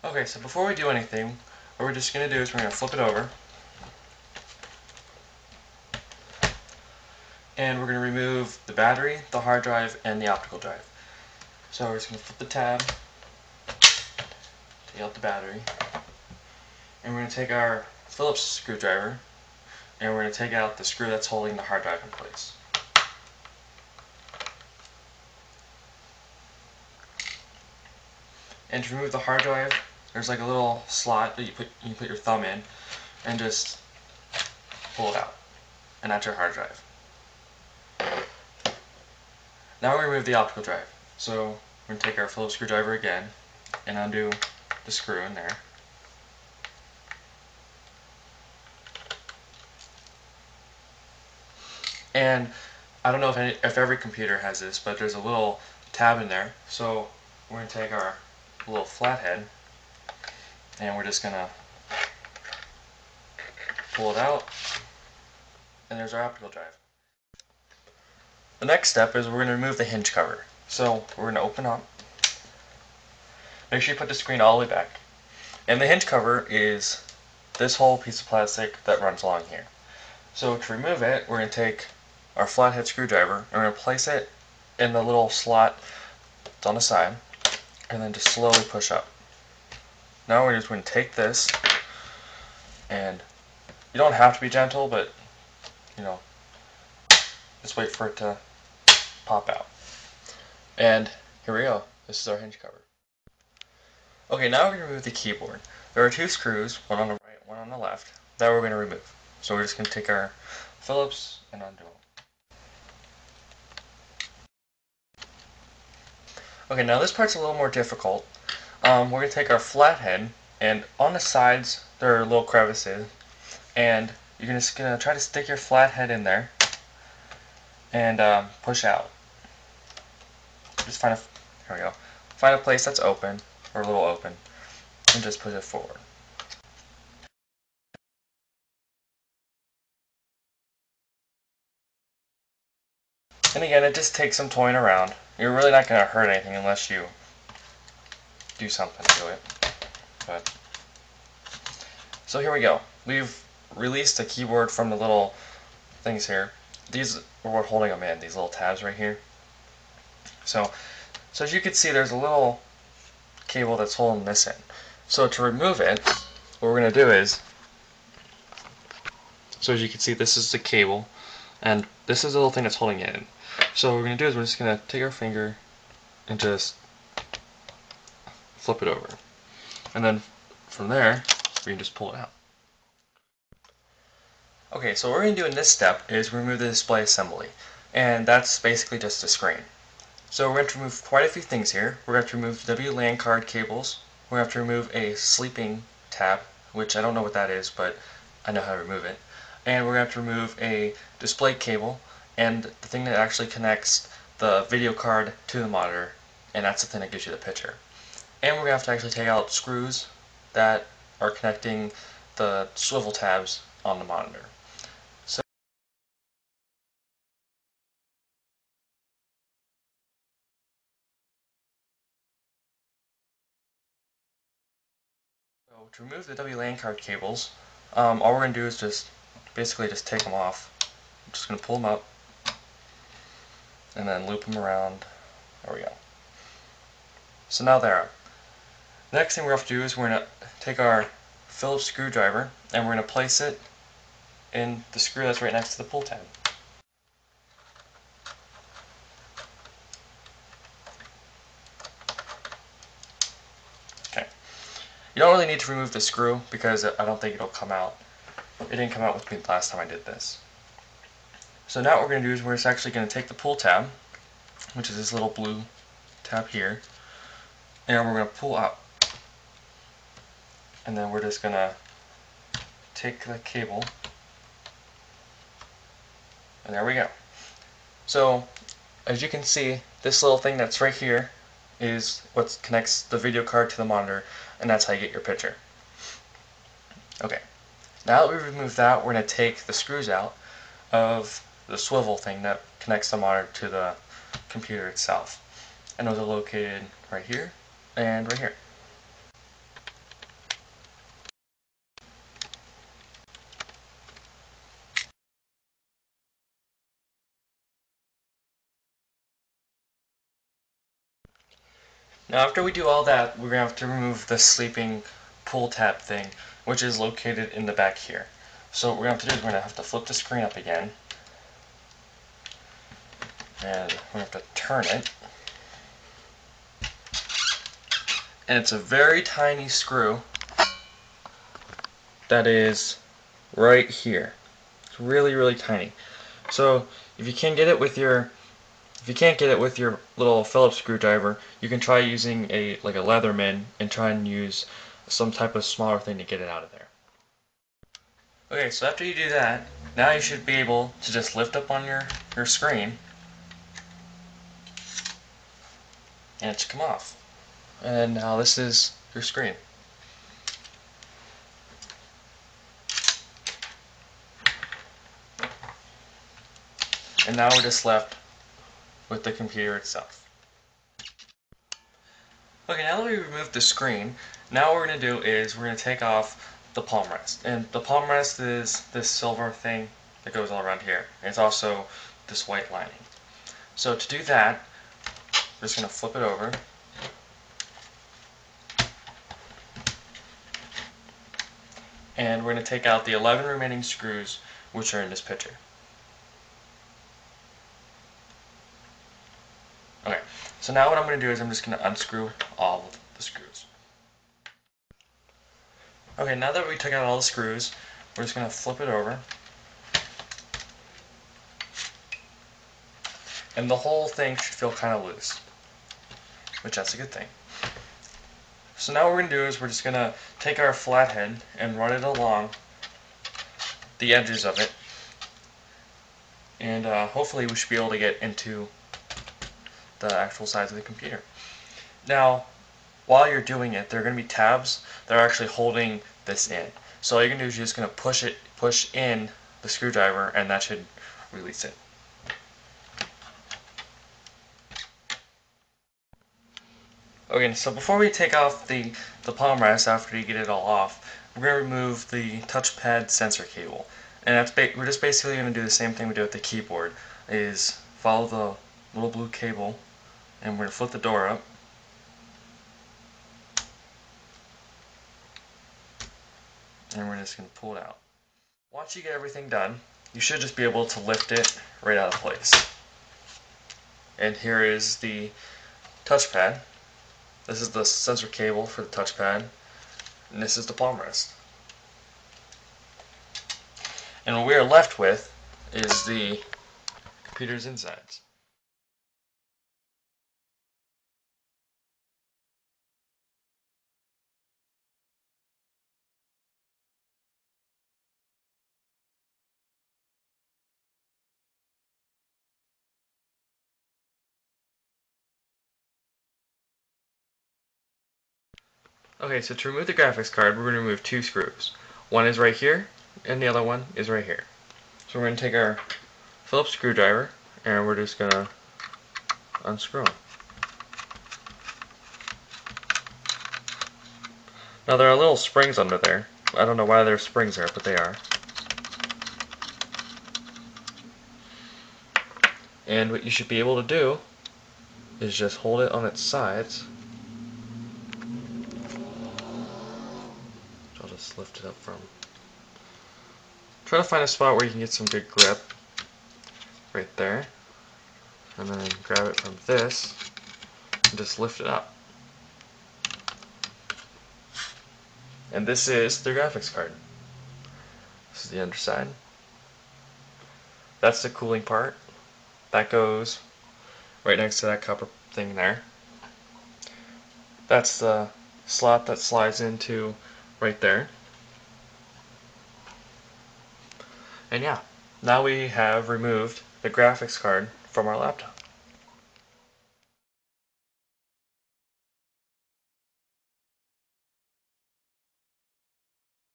Okay, so before we do anything, what we're just going to do is we're going to flip it over. And we're going to remove the battery, the hard drive, and the optical drive. So we're just going to flip the tab, take out the battery, and we're going to take our Phillips screwdriver, and we're going to take out the screw that's holding the hard drive in place. And to remove the hard drive, there's like a little slot that you put your thumb in, and just pull it out, and that's your hard drive. Now we remove the optical drive. So we're going to take our Phillips screwdriver again and undo the screw in there. And I don't know if every computer has this, but there's a little tab in there. So we're going to take our little flathead and we're just going to pull it out, and there's our optical drive. The next step is we're going to remove the hinge cover. So we're going to open up. Make sure you put the screen all the way back. And the hinge cover is this whole piece of plastic that runs along here. So to remove it, we're going to take our flathead screwdriver and we're going to place it in the little slot that's on the side, and then just slowly push up. Now we're just going to take this, and you don't have to be gentle, but just wait for it to pop out. And here we go. This is our hinge cover. Okay, now we're going to remove the keyboard. There are two screws, one on the right, one on the left, that we're going to remove. So we're just going to take our Phillips and undo them. Okay, now this part's a little more difficult. We're going to take our flathead, and on the sides there are little crevices, and you're just going to try to stick your flathead in there and push out. Just here we go. Find a place that's open, or a little open, and just push it forward. And again, it just takes some toying around. You're really not going to hurt anything unless you do something to it. So here we go. We've released the keyboard from the little things here. These are what holding them in, these little tabs right here. So as you can see, there's a little cable that's holding this in. So to remove it, what we're going to do is, so as you can see, this is the cable, and this is the little thing that's holding it in. So what we're going to do is we're just going to take our finger and just flip it over. And then from there, we can just pull it out. Okay, so what we're going to do in this step is remove the display assembly. And that's basically just a screen. So we're going to remove quite a few things here. We're going to remove WLAN card cables. We're going to have to remove a sleeping tab, which I don't know what that is, but I know how to remove it. And we're going to have to remove a display cable and the thing that actually connects the video card to the monitor, and that's the thing that gives you the picture. And we're going to have to actually take out screws that are connecting the swivel tabs on the monitor. So to remove the WLAN card cables, all we're going to do is just basically take them off. I'm just going to pull them up and then loop them around. There we go. So now they're up. Next thing we're going to do is we're going to take our Phillips screwdriver and we're going to place it in the screw that's right next to the pull tab. Okay. You don't really need to remove the screw because I don't think it'll come out. It didn't come out with me the last time I did this. So now what we're going to do is we're just actually going to take the pull tab, which is this little blue tab here, and we're going to pull up. And then we're just going to take the cable, and there we go. So as you can see, this little thing that's right here is what connects the video card to the monitor, and that's how you get your picture. Okay, now that we've removed that, we're going to take the screws out of the swivel thing that connects the monitor to the computer itself. And those are located right here and right here. Now after we do all that, we're going to have to remove the sleeping pull tab thing, which is located in the back here. So what we're going to have to do is we're going to have to flip the screen up again, and we're going to have to turn it. And it's a very tiny screw that is right here. It's really, really tiny. So if you can't get it with your little Phillips screwdriver, you can try using a Leatherman and try and use some type of smaller thing to get it out of there. Okay, so after you do that, now you should be able to just lift up on your screen and it should come off. And now this is your screen. And now we're just left with the computer itself. Okay, now that we removed the screen, now what we're going to do is we're going to take off the palm rest. And the palm rest is this silver thing that goes all around here. And it's also this white lining. So to do that, we're just going to flip it over. And we're going to take out the 11 remaining screws which are in this picture. Okay, so now what I'm going to do is I'm just going to unscrew all of the screws. Okay, now that we took out all the screws, we're just going to flip it over. And the whole thing should feel kind of loose, which that's a good thing. So now what we're going to do is we're just going to take our flathead and run it along the edges of it. And hopefully we should be able to get into the actual sides of the computer. Now, while you're doing it, there are going to be tabs that are actually holding this in. So all you're going to do is you're just going to push in the screwdriver, and that should release it. Okay, so before we take off the palm rest after you get it all off, we're going to remove the touchpad sensor cable. And we're just basically going to do the same thing we do with the keyboard, is follow the little blue cable, and we're going to flip the door up. And we're just going to pull it out. Once you get everything done, you should just be able to lift it right out of place. And here is the touchpad. This is the sensor cable for the touchpad, and this is the palm rest. And what we are left with is the computer's insides. Okay, so to remove the graphics card, we're going to remove two screws. One is right here, and the other one is right here. So we're going to take our Phillips screwdriver, and we're just going to unscrew them. Now there are little springs under there. I don't know why there's springs there, but they are. And what you should be able to do is just hold it on its sides. I'll just lift it up from. Try to find a spot where you can get some good grip. Right there. And then grab it from this and just lift it up. And this is the graphics card. This is the underside. That's the cooling part. That goes right next to that copper thing there. That's the slot that slides into right there. And yeah, now we have removed the graphics card from our laptop.